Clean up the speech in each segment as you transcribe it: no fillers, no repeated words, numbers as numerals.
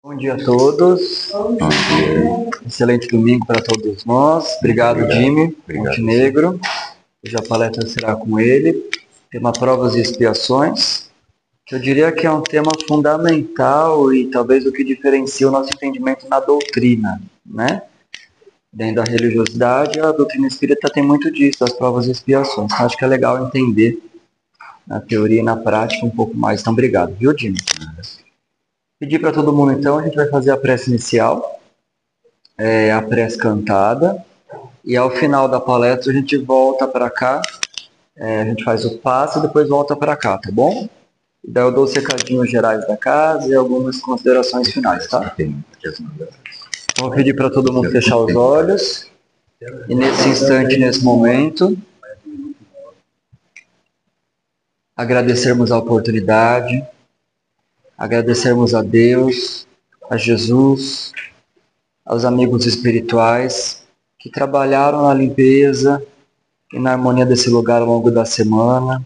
Bom dia a todos. Bom dia. Excelente domingo para todos nós. Obrigado, Jimmy Montenegro. Hoje a palestra será com ele. Tema provas e expiações, que eu diria que é um tema fundamental e talvez o que diferencia o nosso entendimento na doutrina, né? Dentro da religiosidade, a doutrina espírita tem muito disso, das provas e expiações. Então, acho que é legal entender na teoria e na prática um pouco mais. Então, obrigado, viu, Jimmy? Pedir para todo mundo, então, a gente vai fazer a prece inicial, a prece cantada, e ao final da palestra a gente volta para cá, a gente faz o passe e depois volta para cá, tá bom? E daí eu dou os recadinhos gerais da casa e algumas considerações finais, tá? Então, vou pedir para todo mundo fechar os olhos, e nesse instante, nesse momento, agradecermos a oportunidade, agradecermos a Deus, a Jesus, aos amigos espirituais que trabalharam na limpeza e na harmonia desse lugar ao longo da semana,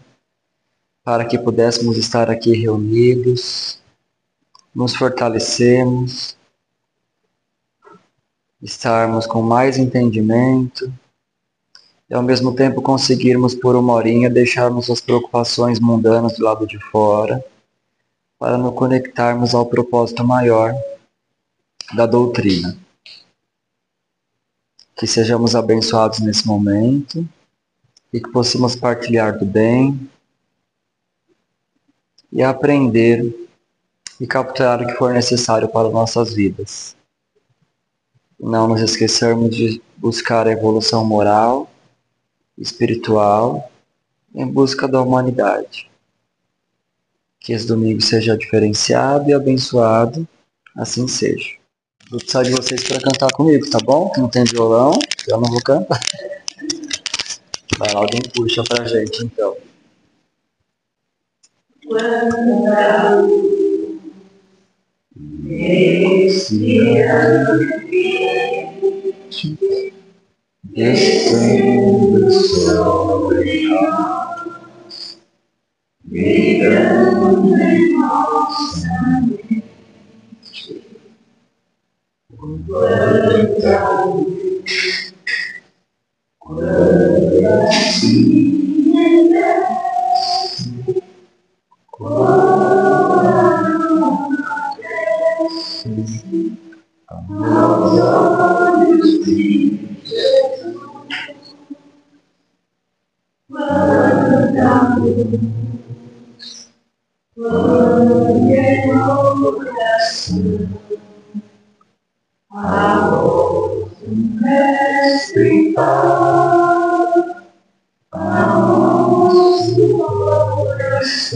para que pudéssemos estar aqui reunidos, nos fortalecemos, estarmos com mais entendimento e ao mesmo tempo conseguirmos por uma horinha deixarmos as preocupações mundanas do lado de fora, para nos conectarmos ao propósito maior da doutrina. Que sejamos abençoados nesse momento e que possamos partilhar do bem e aprender e capturar o que for necessário para nossas vidas. Não nos esquecermos de buscar a evolução moral, espiritual, em busca da humanidade. Que esse domingo seja diferenciado e abençoado, assim seja. Vou precisar de vocês para cantar comigo, tá bom? Quem não tem violão, eu não vou cantar. Vai lá, alguém puxa pra gente, então. Descendo sobre nós, virando em nossa mente, quando assim desce, quando desce, aos olhos de Jesus, quando em oração, a voz do Mestre fala, a nosso coração,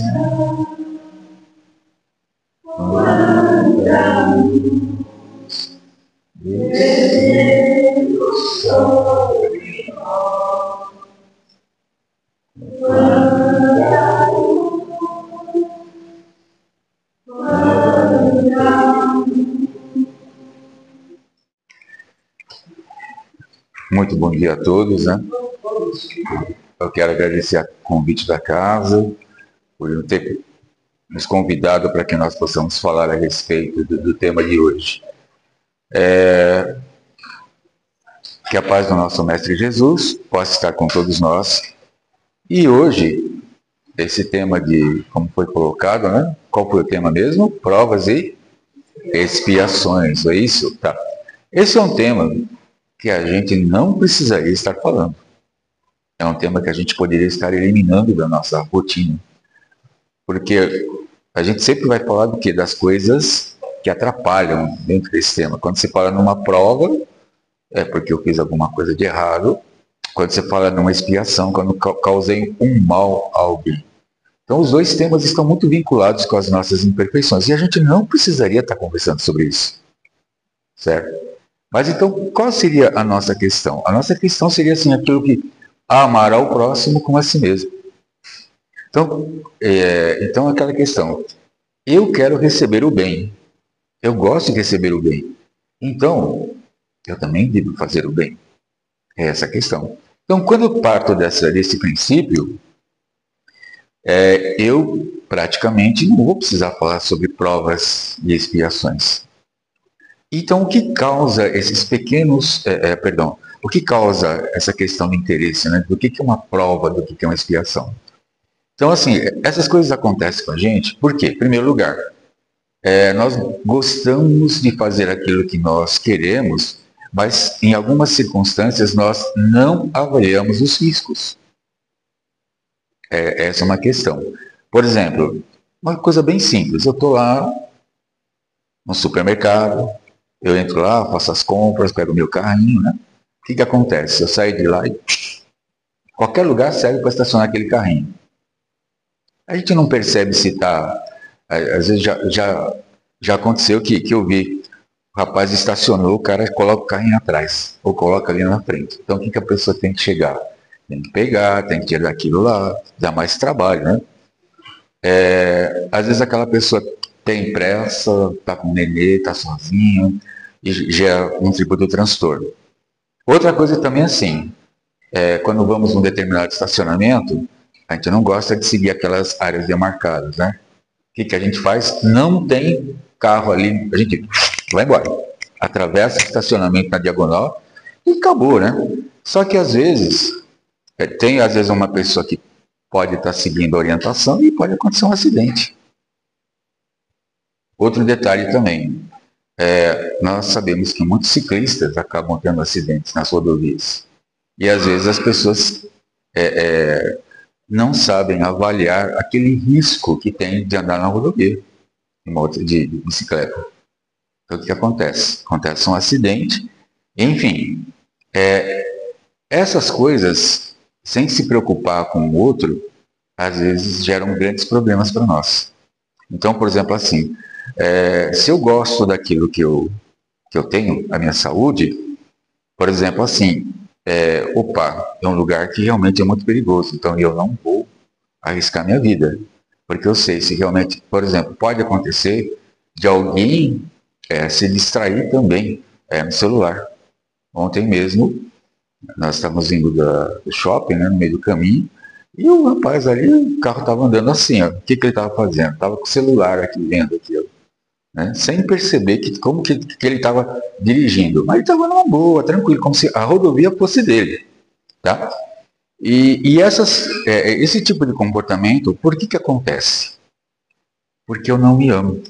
quando a luz descendo sobre nós, quando a Muito bom dia a todos, né? Eu quero agradecer o convite da casa, por ter nos convidado para que nós possamos falar a respeito do tema de hoje. Que a paz do nosso Mestre Jesus possa estar com todos nós. E hoje, esse tema de, como foi colocado, né? Qual foi o tema mesmo? Provas e expiações, é isso? Tá. Esse é um tema que a gente não precisaria estar falando. É um tema que a gente poderia estar eliminando da nossa rotina. Porque a gente sempre vai falar do quê? Das coisas que atrapalham dentro desse tema. Quando você fala numa prova, é porque eu fiz alguma coisa de errado. Quando você fala numa expiação, quando causei um mal a alguém. Então os dois temas estão muito vinculados com as nossas imperfeições. E a gente não precisaria estar conversando sobre isso. Certo? Mas então, qual seria a nossa questão? A nossa questão seria assim, aquilo que amar ao próximo como a si mesmo. Então aquela questão, eu quero receber o bem, eu gosto de receber o bem, então eu também devo fazer o bem. É essa a questão. Então, quando eu parto desse princípio, eu praticamente não vou precisar falar sobre provas e expiações. Então, o que causa esses pequenos, perdão, o que causa essa questão de interesse, né? Do que é uma prova, do que é uma expiação? Então, assim, essas coisas acontecem com a gente, por quê? Em primeiro lugar, nós gostamos de fazer aquilo que nós queremos, mas em algumas circunstâncias nós não avaliamos os riscos. Essa é uma questão. Por exemplo, uma coisa bem simples, eu estou lá no supermercado, eu entro lá, faço as compras, pego o meu carrinho, né? O que acontece? Eu saio de lá e qualquer lugar serve para estacionar aquele carrinho. A gente não percebe se está. Às vezes já aconteceu que eu vi, o rapaz estacionou, o cara coloca o carrinho atrás, ou coloca ali na frente. Então o que a pessoa tem que chegar? Tem que pegar, tem que tirar aquilo lá, dá mais trabalho, né? Às vezes aquela pessoa tem pressa, está com o nenê, está sozinho, e gera um tipo de transtorno. Outra coisa também é assim, quando vamos num determinado estacionamento, a gente não gosta de seguir aquelas áreas demarcadas, né? O que a gente faz? Não tem carro ali, a gente vai embora. Atravessa o estacionamento na diagonal e acabou, né? Só que às vezes, tem às vezes uma pessoa que pode estar seguindo a orientação e pode acontecer um acidente. Outro detalhe também, nós sabemos que muitos ciclistas acabam tendo acidentes nas rodovias. E às vezes as pessoas não sabem avaliar aquele risco que tem de andar na rodovia, de bicicleta. Então o que acontece? Acontece um acidente, enfim, essas coisas, sem se preocupar com o outro, às vezes geram grandes problemas para nós. Então, por exemplo, assim, se eu gosto daquilo que eu tenho, a minha saúde, por exemplo, assim, é um lugar que realmente é muito perigoso, então eu não vou arriscar minha vida, porque eu sei se realmente, por exemplo, pode acontecer de alguém se distrair também no celular. Ontem mesmo, nós estávamos indo do shopping, né, no meio do caminho, e o rapaz ali, o carro estava andando assim, ó. O que ele estava fazendo? Estava com o celular aqui vendo aquilo, né? Sem perceber como que ele estava dirigindo. Mas ele estava numa boa, tranquilo, como se a rodovia fosse dele. Tá? E esse tipo de comportamento, por que acontece? Porque eu não me amo.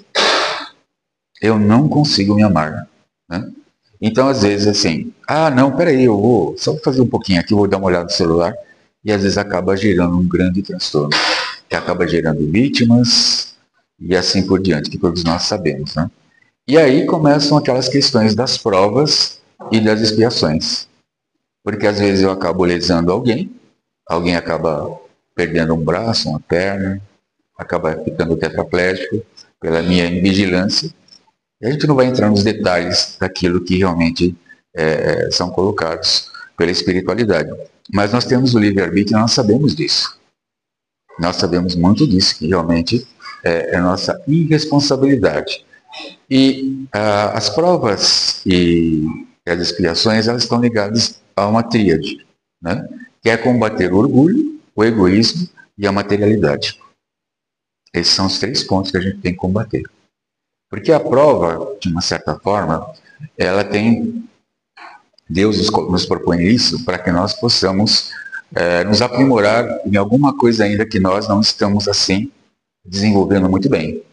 Eu não consigo me amar. Né? Então, às vezes, assim, não, peraí, eu vou só fazer um pouquinho aqui, vou dar uma olhada no celular, e às vezes acaba gerando um grande transtorno, que acaba gerando vítimas, e assim por diante, que todos nós sabemos, né? E aí começam aquelas questões das provas e das expiações. Porque às vezes eu acabo lesando alguém acaba perdendo um braço, uma perna, acaba ficando tetraplégico pela minha invigilância. E a gente não vai entrar nos detalhes daquilo que realmente são colocados pela espiritualidade. Mas nós temos o livre-arbítrio e nós sabemos disso. Nós sabemos muito disso, que realmente é nossa irresponsabilidade. E as provas e as expiações, elas estão ligadas a uma tríade, né? Que é combater o orgulho, o egoísmo e a materialidade. Esses são os 3 pontos que a gente tem que combater. Porque a prova, de uma certa forma, ela tem... Deus nos propõe isso para que nós possamos nos aprimorar em alguma coisa ainda que nós não estamos, assim, desenvolvendo muito bem.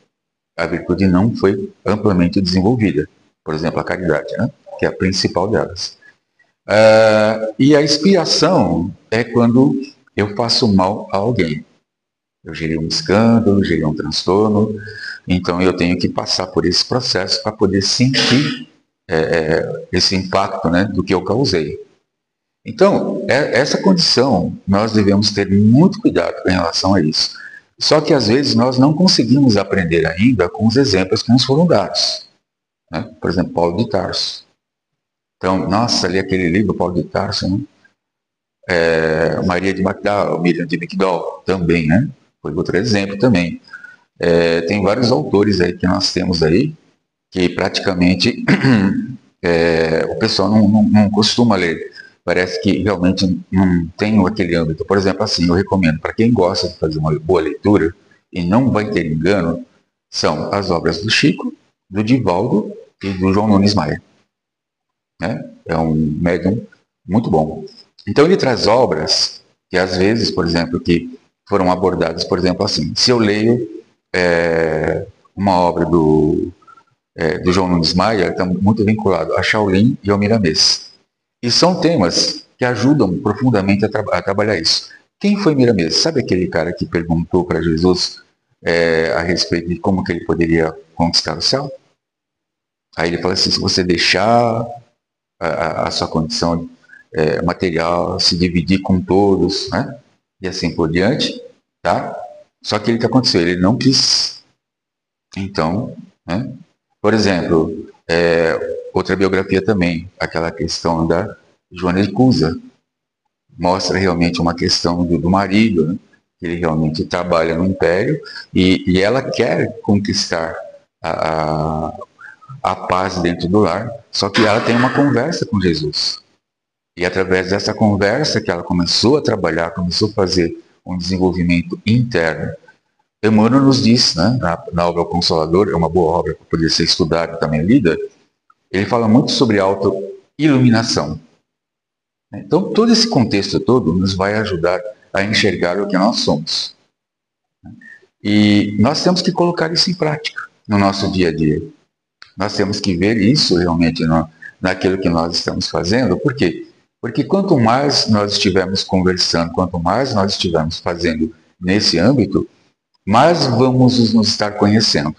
A virtude não foi amplamente desenvolvida. Por exemplo, a caridade, né? Que é a principal delas. E a expiação é quando eu faço mal a alguém. Eu gerei um escândalo, gerei um transtorno, então eu tenho que passar por esse processo para poder sentir esse impacto, né, do que eu causei. Então, essa condição, nós devemos ter muito cuidado em relação a isso. Só que às vezes nós não conseguimos aprender ainda com os exemplos que nos foram dados. Né? Por exemplo, Paulo de Tarso. Então, nossa, ali aquele livro, Paulo de Tarso, né? Maria de Magdala, Miriam de Migdol, também, né? Foi outro exemplo também. Tem vários autores aí que nós temos aí, que praticamente o pessoal não costuma ler. Parece que realmente não tem aquele âmbito. Por exemplo, assim, eu recomendo, para quem gosta de fazer uma boa leitura, e não vai ter engano, são as obras do Chico, do Divaldo e do João Nunes Maia. Né? É um médium muito bom. Então ele traz obras que às vezes, por exemplo, que foram abordadas, por exemplo, assim, se eu leio uma obra do João Nunes Maia, está muito vinculado a Shaolin e ao Miramês. E são temas que ajudam profundamente a trabalhar isso. Quem foi Miramês? Sabe aquele cara que perguntou para Jesus a respeito de como que ele poderia conquistar o céu? Aí ele fala assim, se você deixar a sua condição material se dividir com todos, né? E assim por diante, tá? Só que o que aconteceu? Ele não quis. Então, né? Por exemplo, outra biografia também, aquela questão da Joana de Cusa, mostra realmente uma questão do marido, né? Ele realmente trabalha no império e ela quer conquistar a paz dentro do lar, só que ela tem uma conversa com Jesus. E através dessa conversa que ela começou a trabalhar, começou a fazer um desenvolvimento interno. Emmanuel nos diz, né, na obra O Consolador, é uma boa obra para poder ser estudada e também lida, ele fala muito sobre auto-iluminação. Então, todo esse contexto todo nos vai ajudar a enxergar o que nós somos. E nós temos que colocar isso em prática no nosso dia a dia. Nós temos que ver isso realmente naquilo que nós estamos fazendo. Por quê? Porque quanto mais nós estivermos conversando, quanto mais nós estivermos fazendo nesse âmbito, mais vamos nos estar conhecendo.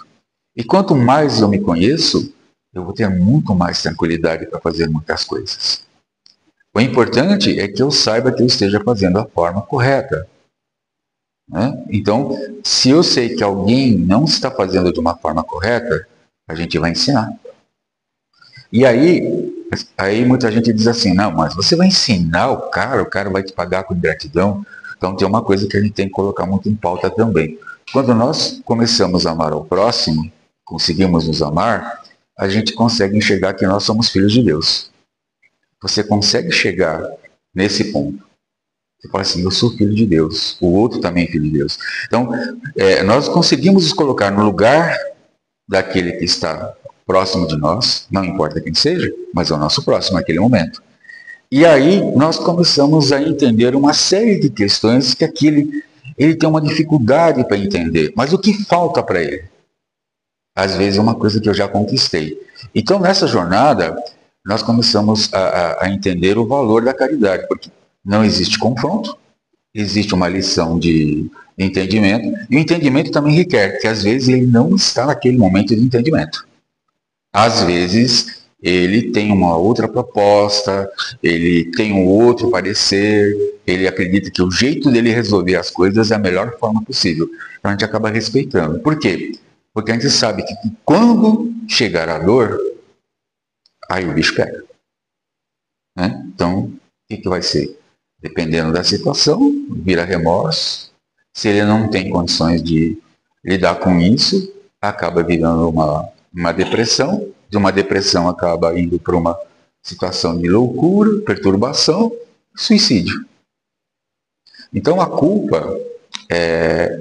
E quanto mais eu me conheço, eu vou ter muito mais tranquilidade para fazer muitas coisas. O importante é que eu saiba que eu esteja fazendo a forma correta. Né? Então, se eu sei que alguém não está fazendo de uma forma correta, a gente vai ensinar. E aí muita gente diz assim, não, mas você vai ensinar o cara vai te pagar com gratidão. Então tem uma coisa que a gente tem que colocar muito em pauta também. Quando nós começamos a amar ao próximo, conseguimos nos amar, a gente consegue enxergar que nós somos filhos de Deus. Você consegue chegar nesse ponto. Você fala assim, eu sou filho de Deus, o outro também é filho de Deus. Então, nós conseguimos nos colocar no lugar daquele que está próximo de nós, não importa quem seja, mas é o nosso próximo naquele momento. E aí nós começamos a entender uma série de questões que ele tem uma dificuldade para entender. Mas o que falta para ele? Às vezes é uma coisa que eu já conquistei. Então nessa jornada, nós começamos a entender o valor da caridade, porque não existe confronto, existe uma lição de entendimento, e o entendimento também requer que às vezes ele não está naquele momento de entendimento. Às vezes ele tem uma outra proposta, ele tem um outro parecer, ele acredita que o jeito dele resolver as coisas é a melhor forma possível. Então a gente acaba respeitando. Por quê? Porque a gente sabe que quando chegar a dor, aí o bicho pega. Né? Então, o que vai ser? Dependendo da situação, vira remorso. Se ele não tem condições de lidar com isso, acaba virando uma depressão. De uma depressão acaba indo para uma situação de loucura, perturbação, suicídio. Então a culpa,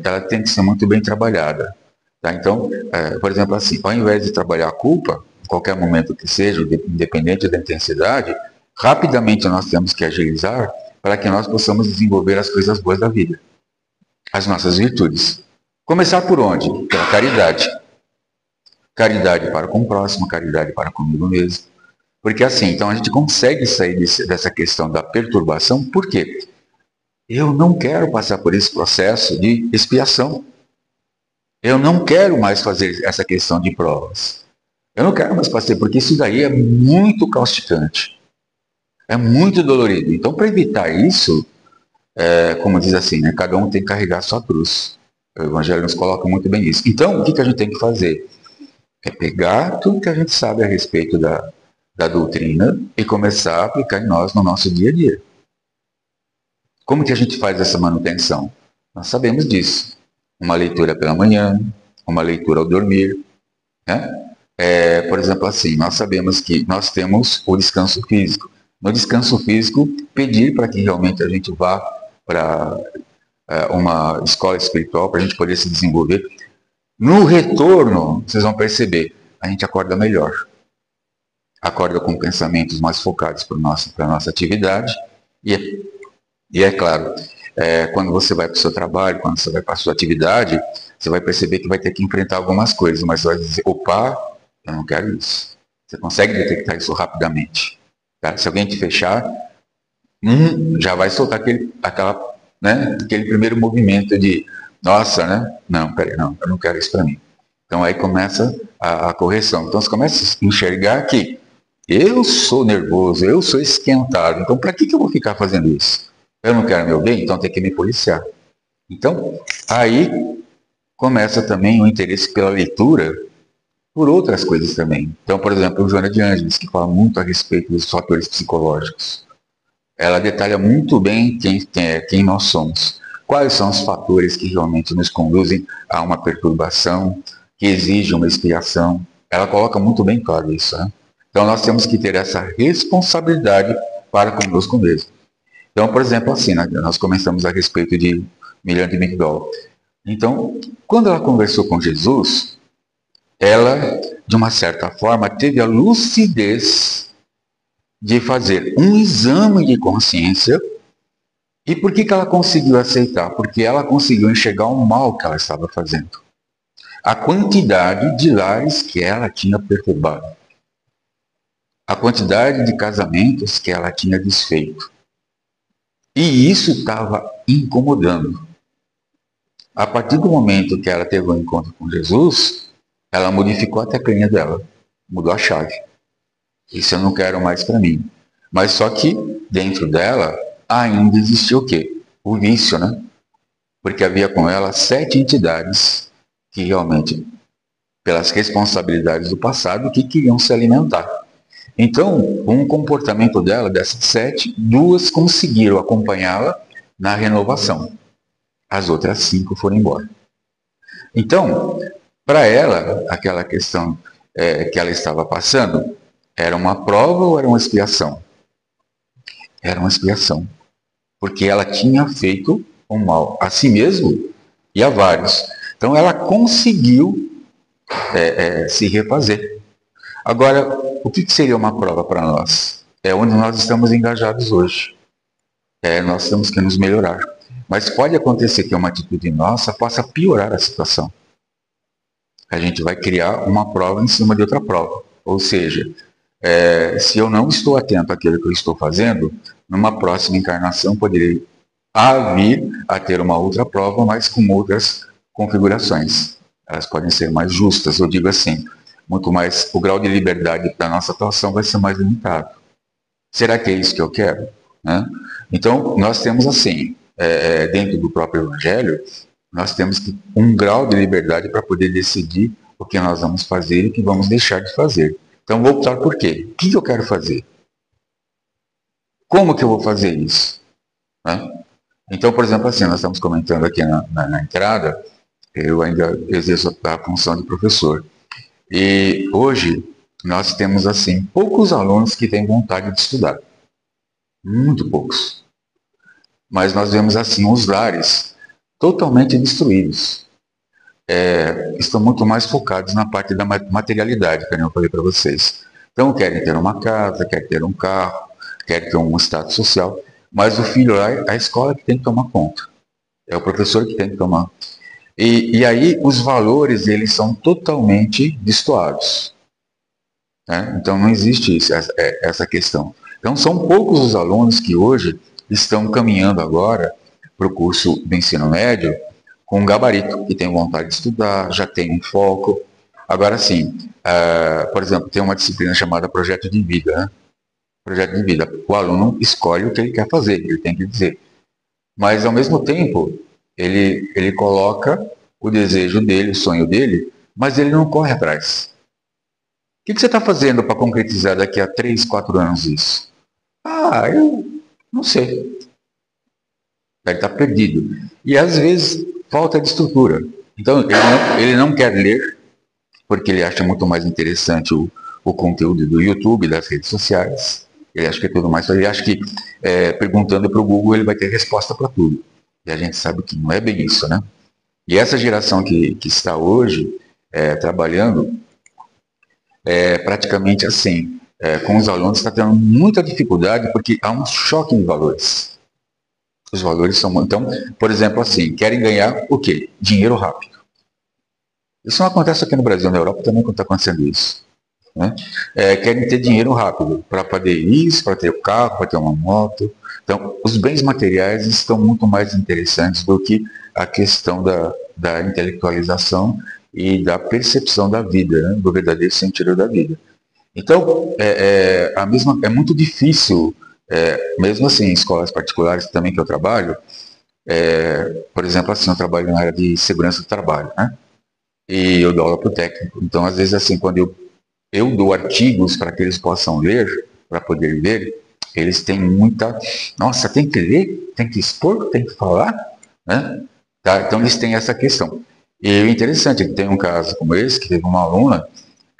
ela tem que ser muito bem trabalhada. Tá? Então, por exemplo assim, ao invés de trabalhar a culpa, em qualquer momento que seja, independente da intensidade, rapidamente nós temos que agilizar para que nós possamos desenvolver as coisas boas da vida, as nossas virtudes. Começar por onde? Pela caridade. Caridade para com o próximo, caridade para comigo mesmo. Porque assim, então a gente consegue sair dessa questão da perturbação, por quê? Eu não quero passar por esse processo de expiação. Eu não quero mais fazer essa questão de provas. Eu não quero mais passar, porque isso daí é muito causticante. É muito dolorido. Então, para evitar isso, como diz assim, né, cada um tem que carregar a sua cruz. O Evangelho nos coloca muito bem isso. Então, o que a gente tem que fazer? É pegar tudo que a gente sabe a respeito da doutrina e começar a aplicar em nós no nosso dia a dia. Como que a gente faz essa manutenção? Nós sabemos disso. Uma leitura pela manhã, uma leitura ao dormir. Né? Por exemplo, assim, nós sabemos que nós temos o descanso físico. No descanso físico, pedir para que realmente a gente vá para uma escola espiritual, para a gente poder se desenvolver. No retorno, vocês vão perceber, a gente acorda melhor. acorda com pensamentos mais focados para a nossa atividade, e é claro, quando você vai para o seu trabalho, quando você vai para a sua atividade, você vai perceber que vai ter que enfrentar algumas coisas, mas você vai dizer, opa, eu não quero isso. Você consegue detectar isso rapidamente. Tá? Se alguém te fechar, já vai soltar aquele primeiro movimento de, nossa, né? Não, peraí, não, eu não quero isso para mim. Então aí começa a correção. Então você começa a enxergar que eu sou nervoso, eu sou esquentado, então para que eu vou ficar fazendo isso? Eu não quero meu bem, então tem que me policiar. Então, aí começa também o interesse pela leitura por outras coisas também. Então, por exemplo, o Joana de Ângeles, que fala muito a respeito dos fatores psicológicos. Ela detalha muito bem quem nós somos. Quais são os fatores que realmente nos conduzem a uma perturbação, que exige uma expiação. Ela coloca muito bem claro isso, né? Então, nós temos que ter essa responsabilidade para conosco mesmo. Então, por exemplo, assim, né, nós começamos a respeito de Miriam de Migdol. Então, quando ela conversou com Jesus, ela, de uma certa forma, teve a lucidez de fazer um exame de consciência. E por que ela conseguiu aceitar? Porque ela conseguiu enxergar o mal que ela estava fazendo. A quantidade de lares que ela tinha perturbado. A quantidade de casamentos que ela tinha desfeito. E isso estava incomodando. A partir do momento que ela teve um encontro com Jesus, ela modificou a teclinha dela. Mudou a chave. Isso eu não quero mais para mim. Mas só que dentro dela ainda existia o quê? O vício, né? Porque havia com ela 7 entidades que realmente, pelas responsabilidades do passado, que queriam se alimentar. Então, com o comportamento dela, dessas 7, 2 conseguiram acompanhá-la na renovação. As outras 5 foram embora. Então, para ela, aquela questão que ela estava passando, era uma prova ou era uma expiação? Era uma expiação. Porque ela tinha feito o mal a si mesmo e a vários. Então ela conseguiu se refazer. Agora, o que seria uma prova para nós? É onde nós estamos engajados hoje. Nós temos que nos melhorar. Mas pode acontecer que uma atitude nossa possa piorar a situação. A gente vai criar uma prova em cima de outra prova. Ou seja, se eu não estou atento àquilo que eu estou fazendo, numa próxima encarnação poderei vir a ter uma outra prova, mas com outras configurações. Elas podem ser mais justas, eu digo assim, muito mais, o grau de liberdade da nossa atuação vai ser mais limitado. Será que é isso que eu quero? Né? Então, nós temos assim, dentro do próprio Evangelho, nós temos um grau de liberdade para poder decidir o que nós vamos fazer e o que vamos deixar de fazer. Então, vou optar por quê? O que eu quero fazer? Como que eu vou fazer isso? Né? Então, por exemplo, assim, nós estamos comentando aqui na entrada, eu ainda exerço a função de professor. E hoje nós temos, assim, poucos alunos que têm vontade de estudar. Muito poucos. Mas nós vemos, assim, os lares totalmente destruídos. Estão muito mais focados na parte da materialidade, que eu falei para vocês. Então, querem ter uma casa, querem ter um carro, querem ter um status social, mas o filho lá é a escola que tem que tomar conta. É o professor que tem que tomar. E aí os valores, eles são totalmente destoados. Né? Então não existe isso, essa questão. Então são poucos os alunos que hoje estão caminhando agora para o curso do ensino médio com um gabarito, que tem vontade de estudar, já tem um foco. Agora sim, por exemplo, tem uma disciplina chamada Projeto de Vida. Né? Projeto de Vida. O aluno escolhe o que ele quer fazer, ele tem que dizer. Mas, ao mesmo tempo, ele coloca o desejo dele, o sonho dele, mas ele não corre atrás. O que você está fazendo para concretizar daqui a 3, 4 anos isso? Eu não sei. Ele está perdido. E, às vezes, falta de estrutura. Então, ele não quer ler, porque ele acha muito mais interessante o conteúdo do YouTube, das redes sociais. Ele acha que é tudo mais. Ele acha que perguntando para o Google ele vai ter resposta para tudo. E a gente sabe que não é bem isso, né? E essa geração que está hoje trabalhando praticamente assim, com os alunos está tendo muita dificuldade porque há um choque de valores. Os valores são... Então, por exemplo, assim, querem ganhar o quê? Dinheiro rápido. Isso não acontece aqui no Brasil, na Europa também está acontecendo isso. Né? Querem ter dinheiro rápido para poder isso, para ter o carro, para ter uma moto. Então, os bens materiais estão muito mais interessantes do que a questão da intelectualização e da percepção da vida, né? Do verdadeiro sentido da vida. Então, é muito difícil, mesmo assim, em escolas particulares também que eu trabalho, por exemplo, assim, eu trabalho na área de segurança do trabalho, né? E eu dou aula para o técnico. Então, às vezes, assim, quando eu dou artigos para que eles possam ler, para poder ler, eles têm muita... Nossa, tem que ler, tem que expor, tem que falar, né? Tá? Então, eles têm essa questão. E o interessante é que tem um caso como esse, que teve uma aluna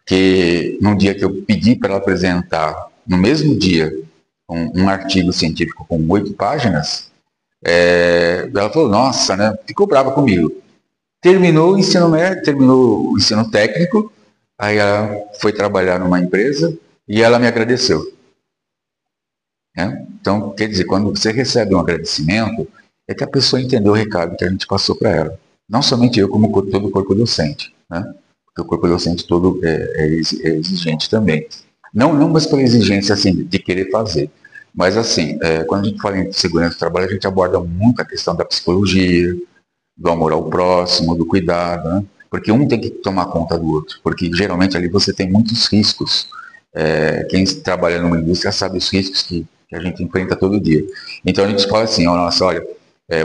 que, num dia que eu pedi para ela apresentar, no mesmo dia, um artigo científico com 8 páginas, ela falou, nossa, né? Ficou brava comigo. Terminou o ensino médio, terminou o ensino técnico, aí ela foi trabalhar numa empresa e ela me agradeceu. Né? Então, quer dizer, quando você recebe um agradecimento, é que a pessoa entendeu o recado que a gente passou para ela. Não somente eu, como todo o corpo docente. Né? Porque o corpo docente todo é exigente também. Não mas pela exigência assim, de querer fazer. Mas assim, quando a gente fala em segurança do trabalho, a gente aborda muito a questão da psicologia, do amor ao próximo, do cuidado, né? Porque um tem que tomar conta do outro, porque geralmente ali você tem muitos riscos. Quem trabalha numa indústria sabe os riscos que a gente enfrenta todo dia. Então a gente fala assim, nossa, olha,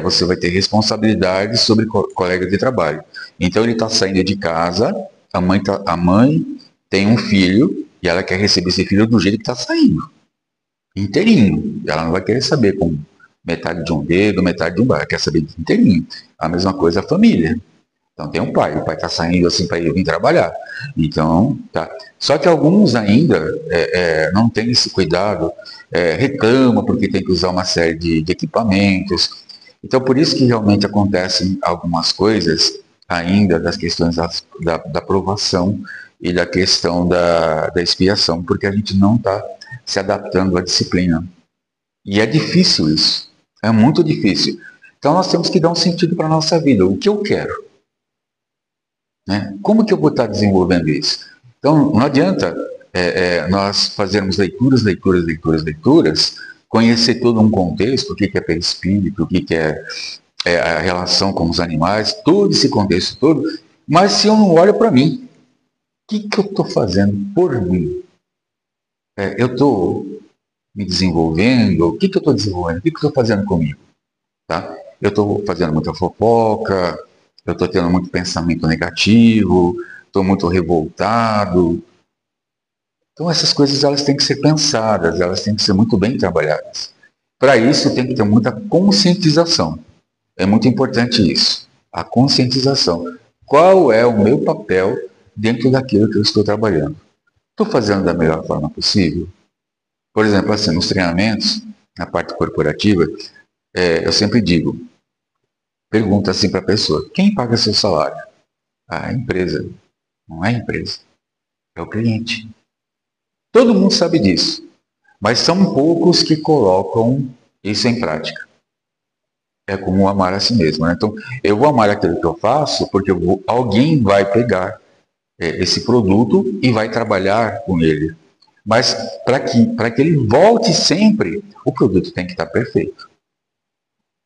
você vai ter responsabilidade sobre colega de trabalho. Então ele está saindo de casa, a mãe tem um filho e ela quer receber esse filho do jeito que está saindo, inteirinho. Ela não vai querer saber com metade de um dedo, metade de um braço, ela quer saber inteirinho. A mesma coisa a família. Então tem um pai, o pai está saindo assim para ir vir trabalhar. Então, tá. Só que alguns ainda não têm esse cuidado, reclamam porque tem que usar uma série de equipamentos. Então por isso que realmente acontecem algumas coisas ainda das questões da aprovação e da questão da expiação, porque a gente não está se adaptando à disciplina. E é difícil isso, é muito difícil. Então nós temos que dar um sentido para a nossa vida, o que eu quero. Né? Como que eu vou estar desenvolvendo isso? Então não adianta nós fazermos leituras, conhecer todo um contexto, o que é perispírito, o que é a relação com os animais, todo esse contexto todo, mas se eu não olho para mim, o que eu estou fazendo por mim? Eu estou me desenvolvendo? O que eu estou desenvolvendo? O que eu estou fazendo comigo? Tá? Eu estou fazendo muita fofoca, eu estou tendo muito pensamento negativo, estou muito revoltado. Então essas coisas elas têm que ser pensadas, elas têm que ser muito bem trabalhadas. Para isso tem que ter muita conscientização. É muito importante isso, a conscientização. Qual é o meu papel dentro daquilo que eu estou trabalhando? Estou fazendo da melhor forma possível? Por exemplo, assim, nos treinamentos, na parte corporativa, eu sempre digo, pergunta assim para a pessoa, quem paga seu salário? A empresa. Não é a empresa, é o cliente. Todo mundo sabe disso, mas são poucos que colocam isso em prática. É como amar a si mesmo. Né? Então, eu vou amar aquilo que eu faço porque alguém vai pegar esse produto e vai trabalhar com ele. Mas para que ele volte sempre, o produto tem que estar perfeito.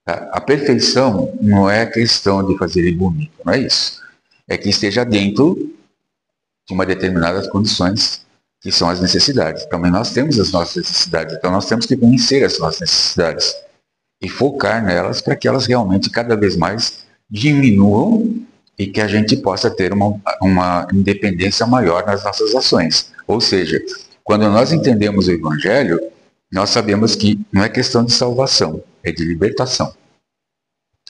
Tá? A perfeição não é questão de fazer ele bonito, não é isso. É que esteja dentro de uma determinadas condições que são as necessidades. Também nós temos as nossas necessidades, então nós temos que conhecer as nossas necessidades e focar nelas para que elas realmente cada vez mais diminuam e que a gente possa ter uma independência maior nas nossas ações. Ou seja, quando nós entendemos o Evangelho, nós sabemos que não é questão de salvação, é de libertação.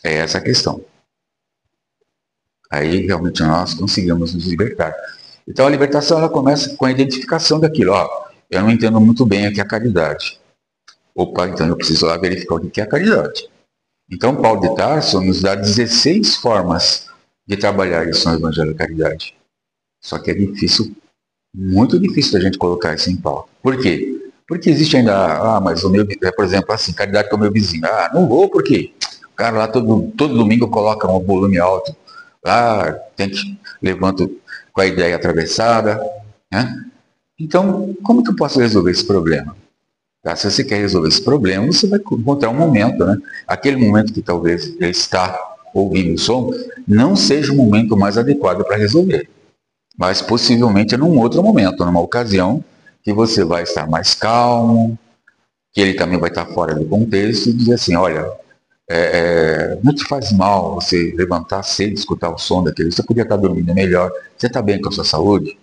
É essa a questão. Aí realmente nós conseguimos nos libertar. Então a libertação ela começa com a identificação daquilo. Eu não entendo muito bem o que é a caridade. Opa, então eu preciso lá verificar o que é a caridade. Então Paulo de Tarso nos dá 16 formas de trabalhar isso no Evangelho da Caridade. Só que é difícil Muito difícil da gente colocar isso em pauta. Por quê? Porque existe ainda, mas o meu, por exemplo, assim, caridade com o meu vizinho. Não vou porque o cara lá todo domingo coloca um volume alto. Lá tem que levanta com a ideia atravessada, né? Então, como que eu posso resolver esse problema? Tá? Se você quer resolver esse problema, você vai encontrar um momento, né? Aquele momento que talvez ele está ouvindo o som, não seja o momento mais adequado para resolver. Mas possivelmente num outro momento, numa ocasião que você vai estar mais calmo, que ele também vai estar fora do contexto e dizer assim, olha, não te faz mal você levantar cedo, escutar o som daquele, você podia estar dormindo melhor, você está bem com a sua saúde?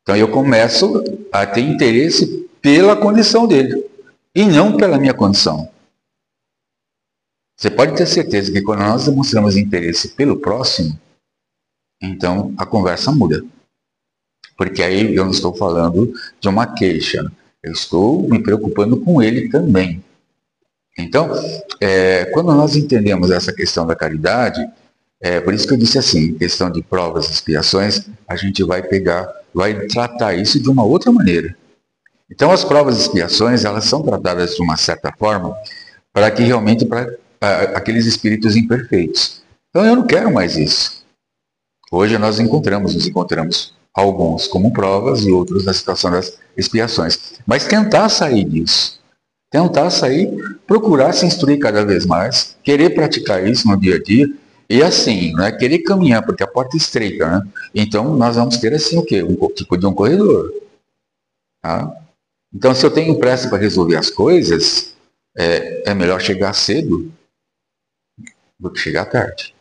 Então eu começo a ter interesse pela condição dele e não pela minha condição. Você pode ter certeza que quando nós demonstramos interesse pelo próximo, então a conversa muda. Porque aí eu não estou falando de uma queixa, eu estou me preocupando com ele também. Então, quando nós entendemos essa questão da caridade, por isso que eu disse assim, questão de provas e expiações, a gente vai tratar isso de uma outra maneira. Então, as provas e expiações, elas são tratadas de uma certa forma para que realmente para aqueles espíritos imperfeitos. Então, eu não quero mais isso. Hoje nos encontramos alguns como provas e outros na situação das expiações. Mas tentar sair disso, procurar se instruir cada vez mais, querer praticar isso no dia a dia, e assim, não é querer caminhar, porque a porta é estreita, né? Então nós vamos ter assim o quê? Um tipo de um corredor. Tá? Então se eu tenho pressa para resolver as coisas, é melhor chegar cedo do que chegar tarde.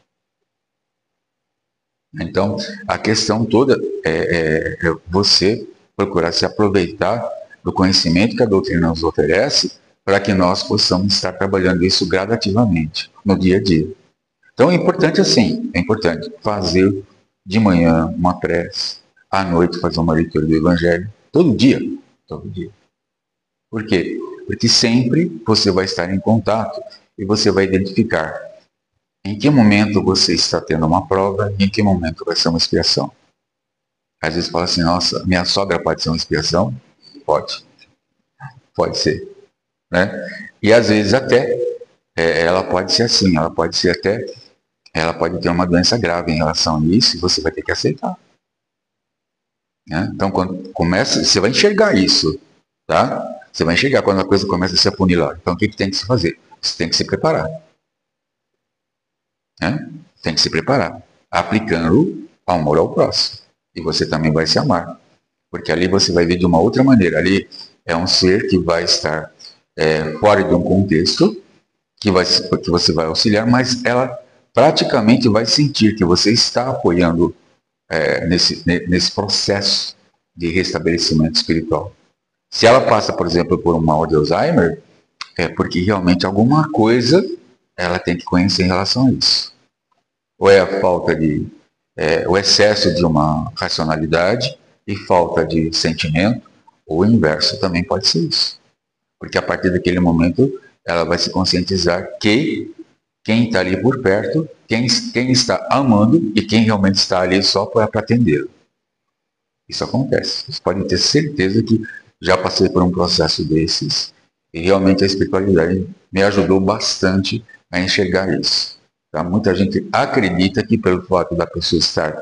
Então, a questão toda é você procurar se aproveitar do conhecimento que a doutrina nos oferece para que nós possamos estar trabalhando isso gradativamente no dia a dia. Então, é importante assim, é importante fazer de manhã uma prece, à noite fazer uma leitura do Evangelho, todo dia. Por quê? Porque sempre você vai estar em contato e você vai identificar em que momento você está tendo uma prova e em que momento vai ser uma expiação. Às vezes fala assim, nossa, minha sogra pode ser uma expiação? Pode ser. Né? E às vezes até, ela pode ser assim, ela pode ter uma doença grave em relação a isso e você vai ter que aceitar. Né? Então, quando começa, você vai enxergar isso, tá? Você vai enxergar quando a coisa começa a se afunilar. Então, o que tem que se fazer? Você tem que se preparar. Né? Tem que se preparar, aplicando o amor ao próximo. E você também vai se amar. Porque ali você vai ver de uma outra maneira. Ali é um ser que vai estar fora de um contexto, que você vai auxiliar, mas ela praticamente vai sentir que você está apoiando nesse processo de restabelecimento espiritual. Se ela passa, por exemplo, por um mal de Alzheimer, é porque realmente alguma coisa ela tem que conhecer em relação a isso. Ou é a falta o excesso de uma racionalidade e falta de sentimento, ou o inverso também pode ser isso. Porque a partir daquele momento ela vai se conscientizar que quem está ali por perto, quem está amando e quem realmente está ali só para atendê-lo. Isso acontece. Vocês podem ter certeza que já passei por um processo desses e realmente a espiritualidade me ajudou bastante a enxergar isso. Tá? Muita gente acredita que pelo fato da pessoa estar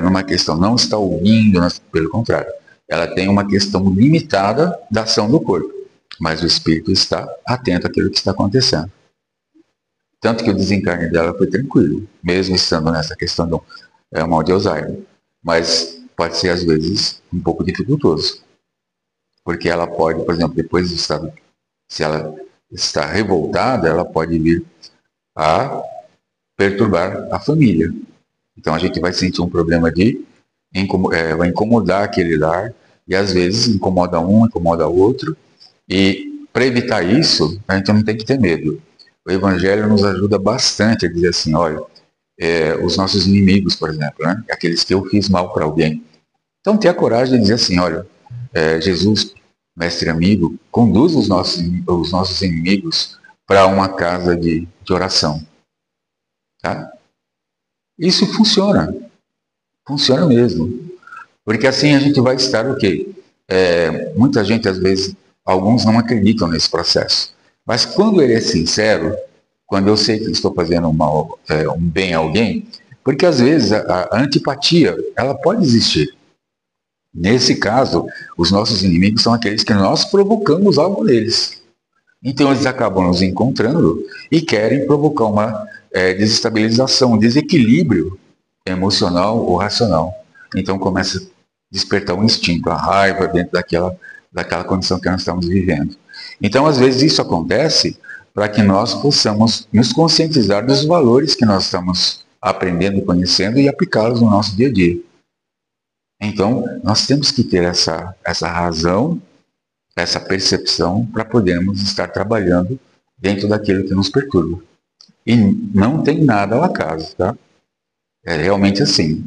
numa questão, não está ouvindo, pelo contrário, ela tem uma questão limitada da ação do corpo, mas o espírito está atento àquilo que está acontecendo. Tanto que o desencarne dela foi tranquilo, mesmo estando nessa questão do mal de Alzheimer. Mas pode ser, às vezes, um pouco dificultoso. Porque ela pode, por exemplo, depois do estado, se ela está revoltada, ela pode vir a perturbar a família. Então a gente vai sentir um problema vai incomodar aquele lar, e às vezes incomoda um, incomoda outro, e para evitar isso, a gente não tem que ter medo. O Evangelho nos ajuda bastante a dizer assim, olha, os nossos inimigos, por exemplo, né? Aqueles que eu fiz mal para alguém. Então, ter a coragem de dizer assim, olha, Jesus, mestre amigo, conduz os nossos inimigos para uma casa de oração. Tá? Isso funciona mesmo. Porque assim a gente vai estar o quê? Muita gente, às vezes, alguns não acreditam nesse processo. Mas quando ele é sincero, quando eu sei que estou fazendo um bem a alguém, porque às vezes a antipatia, ela pode existir. Nesse caso, os nossos inimigos são aqueles que nós provocamos algo neles. Então eles acabam nos encontrando e querem provocar uma desestabilização, um desequilíbrio emocional ou racional. Então começa a despertar um instinto, a raiva dentro daquela condição que nós estamos vivendo. Então, às vezes, isso acontece para que nós possamos nos conscientizar dos valores que nós estamos aprendendo, conhecendo e aplicá-los no nosso dia a dia. Então, nós temos que ter essa razão, essa percepção para podermos estar trabalhando dentro daquilo que nos perturba. E não tem nada ao acaso, tá? É realmente assim.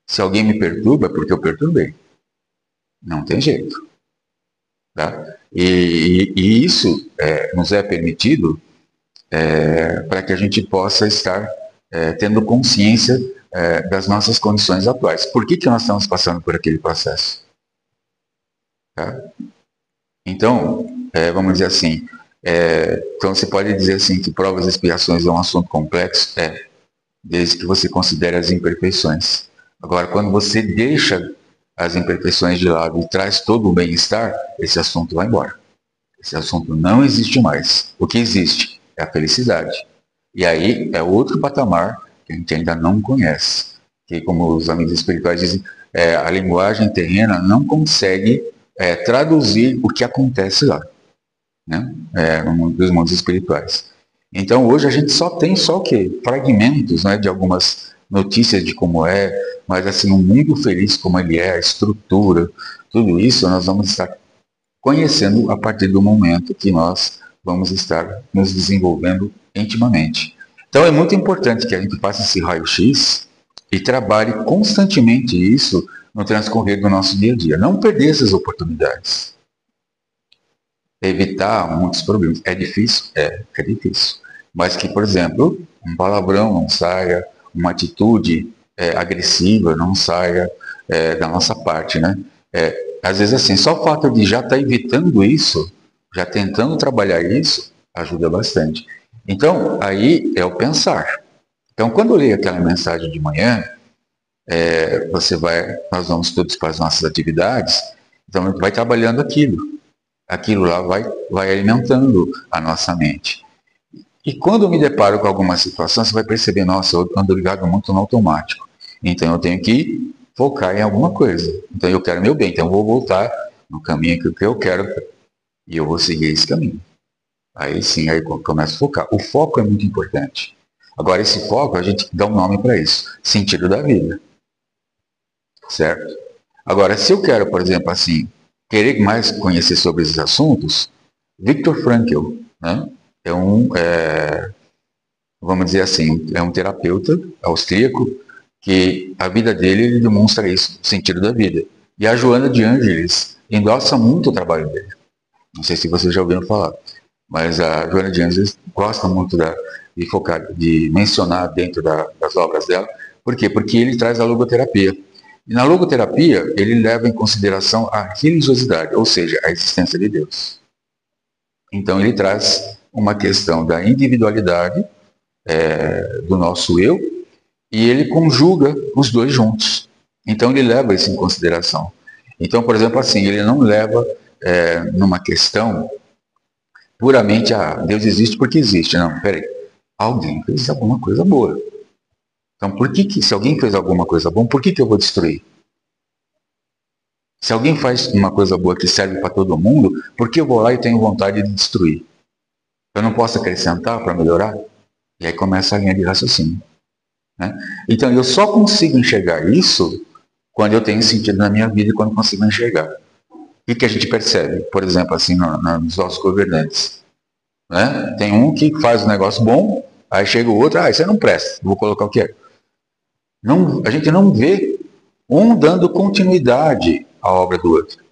Se alguém me perturba, é porque eu perturbei. Não tem jeito. Tá? E isso nos é permitido para que a gente possa estar tendo consciência das nossas condições atuais. Por que nós estamos passando por aquele processo? Tá? Então, vamos dizer assim, então você pode dizer assim que provas e expiações é um assunto complexo? Desde que você considere as imperfeições. Agora, quando você deixa as imperfeições de lado e traz todo o bem-estar, esse assunto vai embora. Esse assunto não existe mais. O que existe é a felicidade. E aí é outro patamar que a gente ainda não conhece. Que, como os amigos espirituais dizem, a linguagem terrena não consegue traduzir o que acontece lá, né? Dos mundos espirituais. Então hoje a gente só tem o quê? Fragmentos, né, de algumas notícias de como mas assim, um mundo feliz como ele a estrutura, tudo isso nós vamos estar conhecendo a partir do momento que nós vamos estar nos desenvolvendo intimamente. Então é muito importante que a gente faça esse raio-x e trabalhe constantemente isso no transcorrer do nosso dia a dia. Não perder essas oportunidades. Evitar muitos problemas. É difícil? É difícil. Mas que, por exemplo, um palavrão não saia, uma atitude agressiva não saia da nossa parte, né? Às vezes assim, só o fato de já estar evitando isso, já tentando trabalhar isso, ajuda bastante. Então, aí é o pensar. Então, quando eu leio aquela mensagem de manhã, nós vamos todos para as nossas atividades, então vai trabalhando aquilo lá vai alimentando a nossa mente. E quando eu me deparo com alguma situação, você vai perceber, nossa, eu ando ligado muito no automático. Então eu tenho que focar em alguma coisa. Então eu quero meu bem, então eu vou voltar no caminho que eu quero e eu vou seguir esse caminho. Aí sim, aí começo a focar. O foco é muito importante. Agora esse foco, a gente dá um nome para isso, sentido da vida. Certo? Agora, se eu quero, por exemplo, assim, querer mais conhecer sobre esses assuntos, Viktor Frankl, né, vamos dizer assim, é um terapeuta austríaco que a vida dele ele demonstra isso, o sentido da vida. E a Joana de Ângeles endossa muito o trabalho dele. Não sei se vocês já ouviram falar, mas a Joana de Ângeles gosta muito de focar, de mencionar dentro das obras dela. Por quê? Porque ele traz a logoterapia. E na logoterapia, ele leva em consideração a religiosidade, ou seja, a existência de Deus. Então, ele traz uma questão da individualidade do nosso eu e ele conjuga os dois juntos. Então, ele leva isso em consideração. Então, por exemplo, assim, ele não leva numa questão puramente, Deus existe porque existe. Não, peraí, alguém fez alguma coisa boa. Então, se alguém fez alguma coisa boa, por que eu vou destruir? Se alguém faz uma coisa boa que serve para todo mundo, por que eu vou lá e tenho vontade de destruir? Eu não posso acrescentar para melhorar? E aí começa a linha de raciocínio. Né? Então, eu só consigo enxergar isso quando eu tenho sentido na minha vida e quando consigo enxergar. O que a gente percebe, por exemplo, assim, nos nossos governantes? Né? Tem um que faz um negócio bom, aí chega o outro, isso aí não presta, vou colocar o que é. A gente não vê um dando continuidade à obra do outro.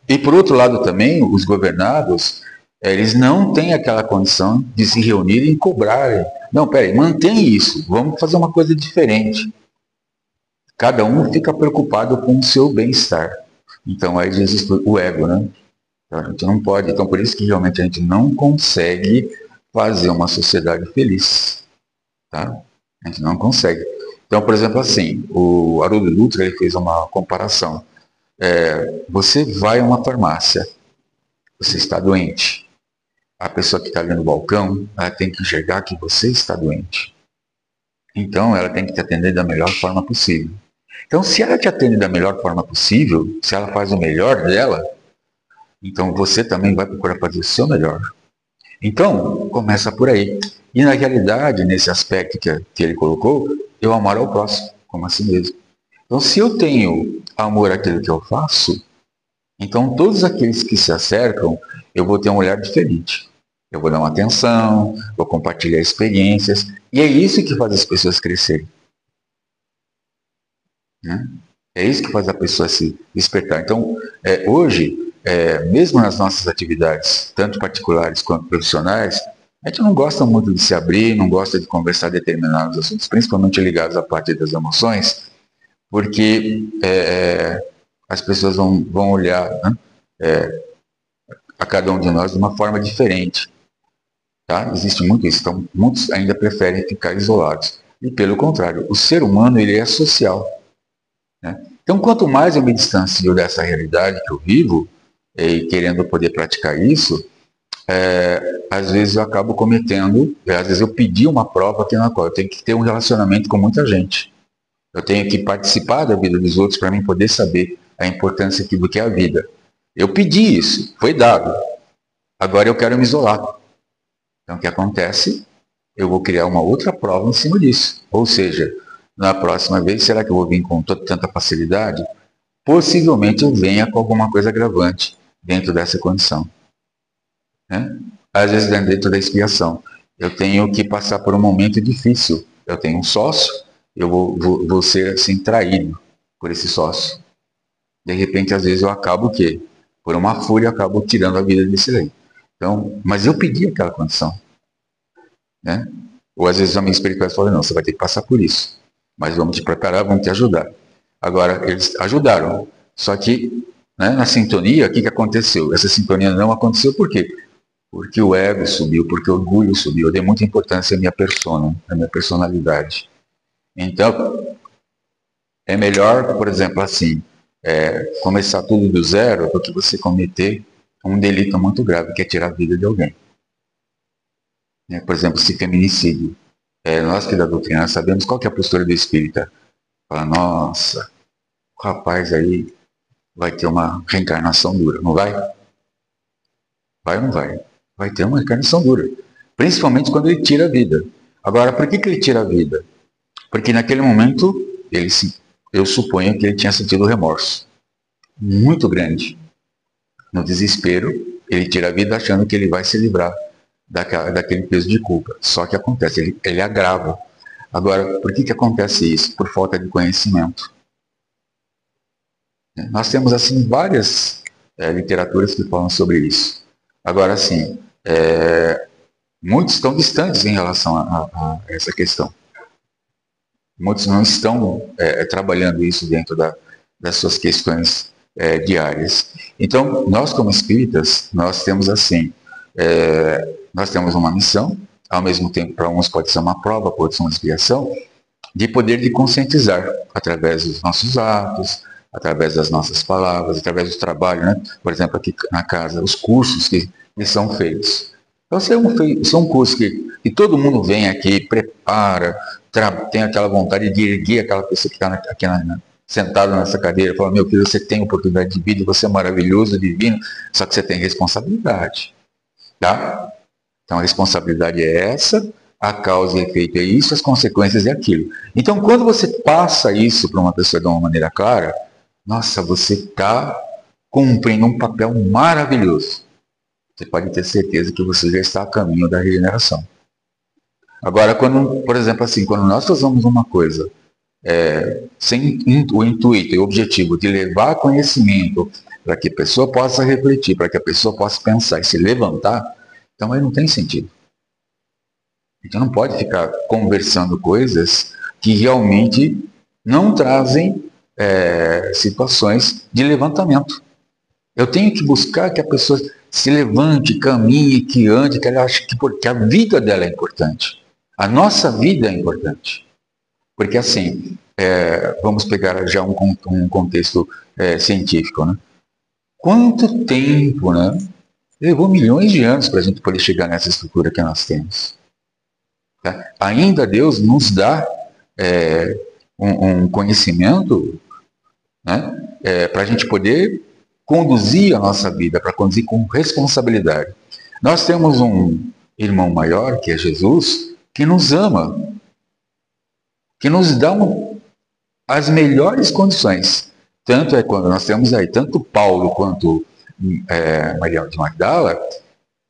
E por outro lado também, os governados, eles não têm aquela condição de se reunirem e cobrarem. Não, peraí, mantém isso, vamos fazer uma coisa diferente. Cada um fica preocupado com o seu bem-estar. Então aí existe o ego, né? Então, a gente não pode, então por isso que realmente a gente não consegue fazer uma sociedade feliz, tá? A gente não consegue. Então, por exemplo, assim, o Haroldo Dutra ele fez uma comparação. Você vai a uma farmácia, você está doente. A pessoa que está ali no balcão, ela tem que enxergar que você está doente. Então, ela tem que te atender da melhor forma possível. Então, se ela te atende da melhor forma possível, se ela faz o melhor dela, então você também vai procurar fazer o seu melhor. Então, começa por aí. E na realidade, nesse aspecto que ele colocou, eu amar ao próximo, como a si mesmo. Então, se eu tenho amor àquilo que eu faço, então todos aqueles que se acercam, eu vou ter um olhar diferente. Eu vou dar uma atenção, vou compartilhar experiências, e é isso que faz as pessoas crescerem. Né? É isso que faz a pessoa se despertar. Então, hoje, mesmo nas nossas atividades, tanto particulares quanto profissionais, a gente não gosta muito de se abrir, não gosta de conversar determinados assuntos, principalmente ligados à parte das emoções, porque as pessoas vão olhar, né, a cada um de nós de uma forma diferente. Tá? Existe muito isso. Então, muitos ainda preferem ficar isolados. E, pelo contrário, o ser humano ele é social. Né? Então, quanto mais eu me distancio dessa realidade que eu vivo, e querendo poder praticar isso, às vezes eu acabo cometendo, às vezes eu pedi uma prova aqui na qual eu tenho que ter um relacionamento com muita gente. Eu tenho que participar da vida dos outros para mim poder saber a importância do que é a vida. Eu pedi isso, foi dado. Agora eu quero me isolar. Então o que acontece? Eu vou criar uma outra prova em cima disso. Ou seja, na próxima vez, será que eu vou vir com tanta facilidade? Possivelmente eu venha com alguma coisa agravante dentro dessa condição. Né? Às vezes dentro da expiação. Eu tenho que passar por um momento difícil. Eu tenho um sócio, eu vou ser assim traído por esse sócio. De repente, às vezes eu acabo o quê? Por uma fúria, eu acabo tirando a vida desse rei. Então, mas eu pedi aquela condição. Né? Ou às vezes a minha espiritualidade fala, não, você vai ter que passar por isso. Mas vamos te preparar, vamos te ajudar. Agora, eles ajudaram. Só que, né, na sintonia, o que aconteceu? Essa sintonia não aconteceu por quê? Porque o ego subiu, porque o orgulho subiu. Eu dei muita importância à minha persona, à minha personalidade. Então, é melhor, por exemplo, assim, começar tudo do zero do que você cometer um delito muito grave, que é tirar a vida de alguém. Por exemplo, esse feminicídio. Nós que da doutrina sabemos qual que é a postura do espírita. Fala, nossa, o rapaz aí vai ter uma reencarnação dura, não vai? Vai ou não vai? Vai ter uma reencarnação dura. Principalmente quando ele tira a vida. Agora, por que ele tira a vida? Porque naquele momento, eu suponho que ele tinha sentido remorso. Muito grande. No desespero, ele tira a vida achando que ele vai se livrar daquele peso de culpa. Só que acontece, ele agrava. Agora, por que acontece isso? Por falta de conhecimento. Nós temos, assim, várias literaturas que falam sobre isso. Agora, assim, muitos estão distantes em relação a essa questão. Muitos não estão trabalhando isso dentro das suas questões diárias. Então, nós como espíritas, nós temos assim, nós temos uma missão, ao mesmo tempo para uns pode ser uma prova, pode ser uma expiação, de poder de conscientizar através dos nossos atos, através das nossas palavras, através do trabalho, né? Por exemplo, aqui na casa, os cursos que são feitos. Então, se é um curso que todo mundo vem aqui, prepara, tem aquela vontade de erguer aquela pessoa que está aqui sentada nessa cadeira, fala, meu filho, você tem oportunidade de vida, você é maravilhoso, divino, só que você tem responsabilidade. Tá? Então, a responsabilidade é essa, a causa e efeito é isso, as consequências é aquilo. Então, quando você passa isso para uma pessoa de uma maneira clara, nossa, você está cumprindo um papel maravilhoso. Você pode ter certeza que você já está a caminho da regeneração. Agora, por exemplo, assim, quando nós fazemos uma coisa sem o intuito e o objetivo de levar conhecimento para que a pessoa possa refletir, para que a pessoa possa pensar e se levantar, então aí não tem sentido. A gente não pode ficar conversando coisas que realmente não trazem situações de levantamento. Eu tenho que buscar que a pessoa se levante, caminhe, que ande, que ela ache que porque a vida dela é importante. A nossa vida é importante. Porque assim, vamos pegar já um contexto científico, né? Quanto tempo, né? Levou milhões de anos para a gente poder chegar nessa estrutura que nós temos. Tá? Ainda Deus nos dá um conhecimento, né? Para a gente poder conduzir a nossa vida, para conduzir com responsabilidade. Nós temos um irmão maior, que é Jesus, que nos ama, que nos dá as melhores condições. Tanto é quando nós temos aí, tanto Paulo quanto Maria de Magdala,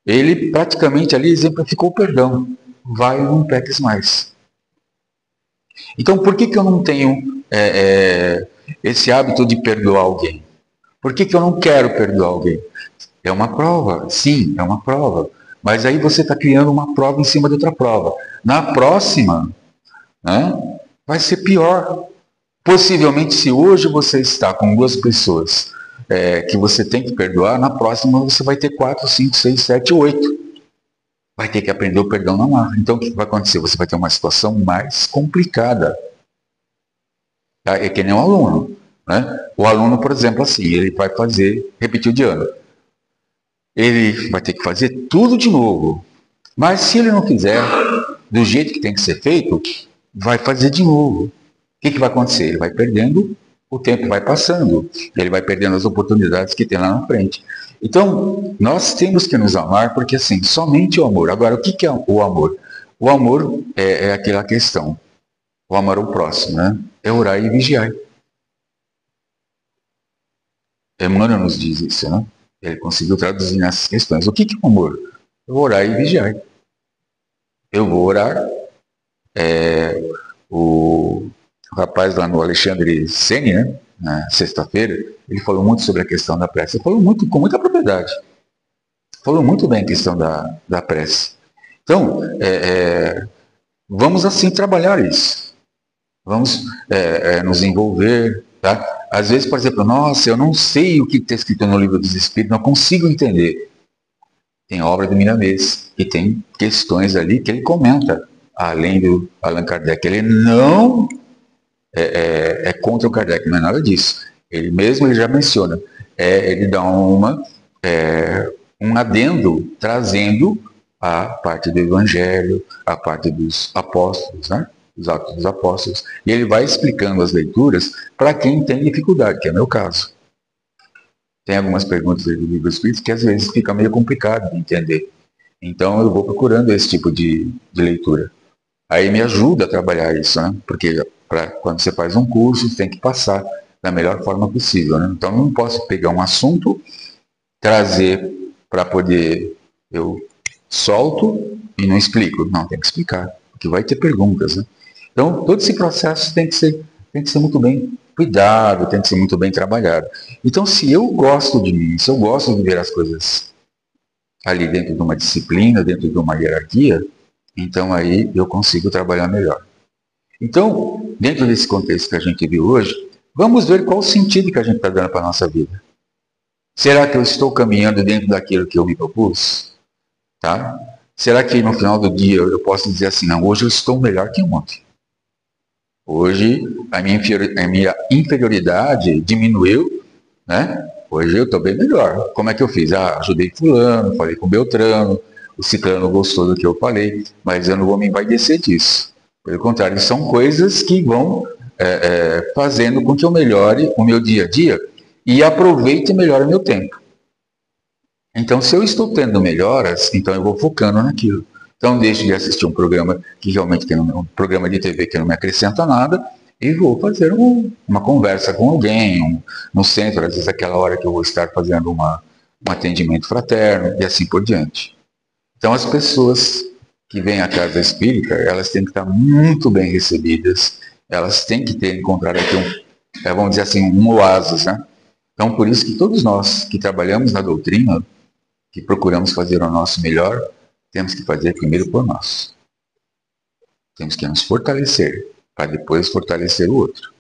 ele praticamente ali exemplificou o perdão. Vai e não peques mais. Então, por que eu não tenho esse hábito de perdoar alguém? Por que eu não quero perdoar alguém? É uma prova, sim, é uma prova. Mas aí você está criando uma prova em cima de outra prova. Na próxima, né, vai ser pior. Possivelmente, se hoje você está com 2 pessoas que você tem que perdoar, na próxima você vai ter 4, 5, 6, 7, 8. Vai ter que aprender o perdão na marra. Então, o que vai acontecer? Você vai ter uma situação mais complicada. Tá? É que nem um aluno. Né? O aluno, por exemplo, assim, ele vai repetir de ano. Ele vai ter que fazer tudo de novo. Mas se ele não fizer do jeito que tem que ser feito, vai fazer de novo. O que vai acontecer? Ele vai perdendo, o tempo vai passando, ele vai perdendo as oportunidades que tem lá na frente. Então, nós temos que nos amar, porque assim, somente o amor. Agora, o que é o amor? O amor é aquela questão. O amor ao próximo, né? É orar e vigiar. Emmanuel nos diz isso, né? Ele conseguiu traduzir nessas questões. O que é o amor? Eu vou orar e vigiar. Eu vou orar. O rapaz lá no Alexandre Sene, né? Na sexta-feira, ele falou muito sobre a questão da prece. Ele falou muito, com muita propriedade. Falou muito bem a questão da prece. Então, vamos assim trabalhar isso. Vamos nos envolver. Tá? Às vezes, por exemplo, nossa, eu não sei o que está escrito no Livro dos Espíritos, não consigo entender. Tem obra do Milanês, que tem questões ali que ele comenta, além do Allan Kardec. Ele não é contra o Kardec, não é nada disso. Ele mesmo ele já menciona. Ele dá um adendo trazendo a parte do Evangelho, a parte dos apóstolos, né? Os Atos dos Apóstolos. E ele vai explicando as leituras para quem tem dificuldade, que é o meu caso. Tem algumas perguntas do Livro dos Espíritos que às vezes fica meio complicado de entender. Então eu vou procurando esse tipo de leitura. Aí me ajuda a trabalhar isso, né? Porque quando você faz um curso, você tem que passar da melhor forma possível, né? Então eu não posso pegar um assunto, trazer para poder, eu solto e não explico. Não, tem que explicar, porque vai ter perguntas, né? Então todo esse processo tem que ser muito bem cuidado, tem que ser muito bem trabalhado. Então se eu gosto de mim, se eu gosto de ver as coisas ali dentro de uma disciplina, dentro de uma hierarquia, então aí eu consigo trabalhar melhor. Então, dentro desse contexto que a gente viu hoje, vamos ver qual o sentido que a gente está dando para a nossa vida. Será que eu estou caminhando dentro daquilo que eu me propus? Tá? Será que no final do dia eu posso dizer assim, não, hoje eu estou melhor que ontem. Hoje a minha inferioridade diminuiu, né? Hoje eu estou bem melhor. Como é que eu fiz? Ajudei fulano, falei com Beltrano, o ciclano gostou do que eu falei, mas eu não vou me envaidecer disso. Pelo contrário, são coisas que vão fazendo com que eu melhore o meu dia a dia e aproveite melhor o meu tempo. Então, se eu estou tendo melhoras, então eu vou focando naquilo. Então, deixo de assistir um programa que realmente tem um programa de TV que não me acrescenta nada e vou fazer uma conversa com alguém, no centro, às vezes aquela hora que eu vou estar fazendo um atendimento fraterno e assim por diante. Então, as pessoas que vêm à casa espírita, elas têm que estar muito bem recebidas, elas têm que encontrar aqui vamos dizer assim, um oásis, né? Então, por isso que todos nós que trabalhamos na doutrina, que procuramos fazer o nosso melhor, temos que fazer primeiro por nós. Temos que nos fortalecer, para depois fortalecer o outro.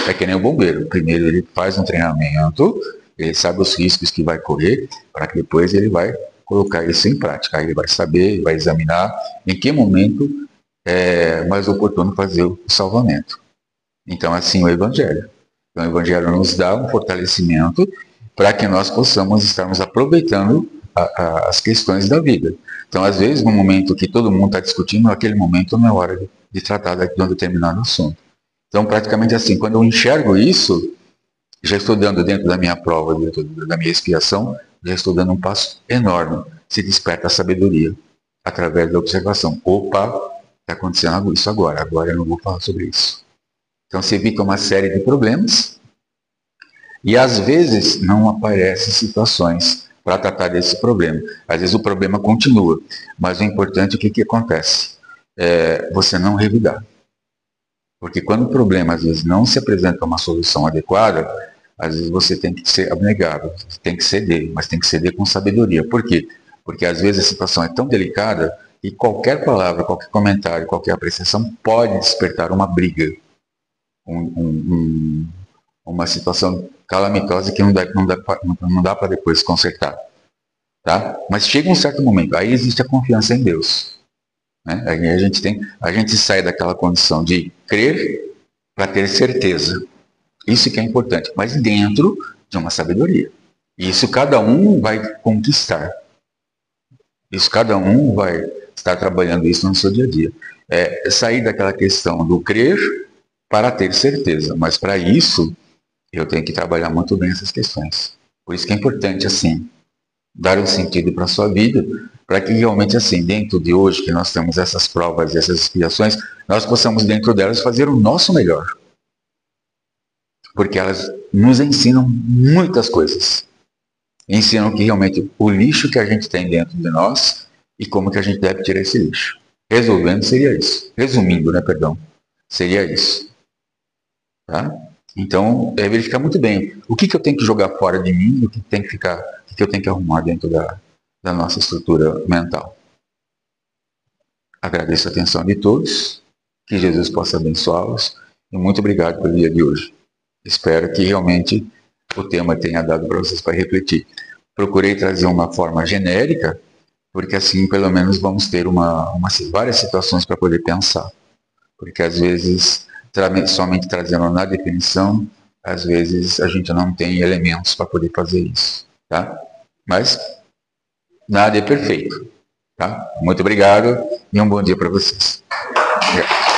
É que nem o bombeiro. Primeiro ele faz um treinamento, ele sabe os riscos que vai correr, para que depois ele vai colocar isso em prática. Aí ele vai saber, vai examinar em que momento é mais oportuno fazer o salvamento. Então, assim, o Evangelho. Então, o Evangelho nos dá um fortalecimento para que nós possamos estarmos aproveitando as questões da vida. Então, às vezes, no momento que todo mundo está discutindo, naquele momento não é hora de tratar de um determinado assunto. Então, praticamente assim, quando eu enxergo isso, já estou dando dentro da minha prova, dentro da minha expiação, já estou dando um passo enorme. Se desperta a sabedoria através da observação. Opa, está acontecendo isso agora eu não vou falar sobre isso. Então se evita uma série de problemas e às vezes não aparecem situações para tratar desse problema. Às vezes o problema continua, mas o importante é o que acontece? Você não revidar. Porque quando o problema às vezes não se apresenta uma solução adequada, às vezes você tem que ser abnegado, tem que ceder, mas tem que ceder com sabedoria. Por quê? Porque às vezes a situação é tão delicada que qualquer palavra, qualquer comentário, qualquer apreciação pode despertar uma briga, uma situação calamitosa que não dá para depois consertar. Tá? Mas chega um certo momento, aí existe a confiança em Deus. Né? Aí a gente sai daquela condição de crer para ter certeza. Isso que é importante, mas dentro de uma sabedoria. Isso cada um vai conquistar. Isso cada um vai estar trabalhando isso no seu dia a dia. Sair daquela questão do crer para ter certeza. Mas para isso, eu tenho que trabalhar muito bem essas questões. Por isso que é importante, assim, dar um sentido para a sua vida, para que realmente, assim, dentro de hoje, que nós temos essas provas e essas expiações, nós possamos, dentro delas, fazer o nosso melhor. Porque elas nos ensinam muitas coisas. Ensinam que realmente o lixo que a gente tem dentro de nós e como que a gente deve tirar esse lixo. Resolvendo seria isso. Resumindo, né, perdão. Seria isso. Tá? Então, verificar muito bem o que eu tenho que jogar fora de mim, o que tem que ficar, o que eu tenho que arrumar dentro da nossa estrutura mental. Agradeço a atenção de todos, que Jesus possa abençoá-los e muito obrigado pelo dia de hoje. Espero que realmente o tema tenha dado para vocês para refletir. Procurei trazer uma forma genérica, porque assim pelo menos vamos ter várias situações para poder pensar. Porque às vezes, somente trazendo na definição, às vezes a gente não tem elementos para poder fazer isso. Tá? Mas nada é perfeito. Tá? Muito obrigado e um bom dia para vocês. Obrigado.